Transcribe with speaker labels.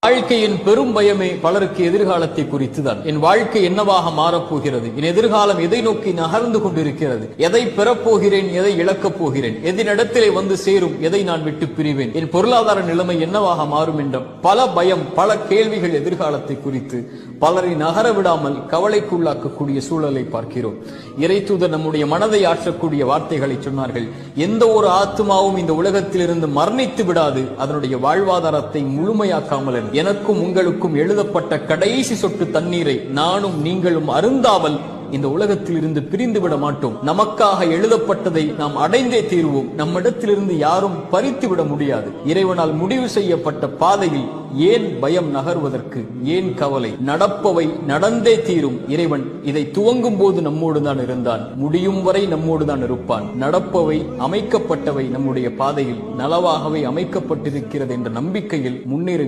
Speaker 1: வாழ்க்கையின் பெரும் பயமே பலருக்கு எதிர்காலத்தை குறித்துதான். என் வாழ்க்கை என்னவாக மாறப்போகிறது, என் எதிர்காலம் எதை நோக்கி நகர்ந்து கொண்டிருக்கிறது, எதை பெறப்போகிறேன், எதை இழக்கப் போகிறேன், எதினிடத்திலே வந்து சேரும், எதை நான் விட்டு பிரிவேன், என் பொருளாதார நிலைமை என்னவாக மாறும் என்ற பல பயம், பல கேள்விகள் எதிர்காலத்தை குறித்து பலரை நகர விடாமல் கவலைக்குள்ளாக்கக்கூடிய சூழலை பார்க்கிறோம். இறைத்தூதர் நம்முடைய மனதை ஆற்றக்கூடிய வார்த்தைகளை சொன்னார்கள். எந்த ஒரு ஆத்மாவும் இந்த உலகத்திலிருந்து மரணித்து விடாது, அதனுடைய வாழ்வாதாரத்தை முழுமையாக்காமல் எனக்கும் உங்களுக்கும் எழுதப்பட்ட கடைசி சொட்டு தண்ணீரை நானும் நீங்களும் அருந்தாமல் இந்த உலகத்தில் இருந்து பிரிந்து விட மாட்டோம். நமக்காக எழுதப்பட்டதை நாம் அடைந்தே தீர்வோம். நம்மிடத்திலிருந்து யாரும் பறித்து விட முடியாது. இறைவனால் முடிவு செய்யப்பட்ட பாதையில் ஏன் பயம் நகர்வதற்கு, ஏன் கவலை? நடப்பவை நடந்தே தீரும். இறைவன் இதை துவங்கும் போது நம்மோடு தான் இருந்தான், முடியும் வரை நம்மோடு தான் இருப்பான். நடப்பவை, அமைக்கப்பட்டவை நம்முடைய பாதையில் நலவாகவே அமைக்கப்பட்டிருக்கிறது என்ற நம்பிக்கையில் முன்னேறுங்கள்.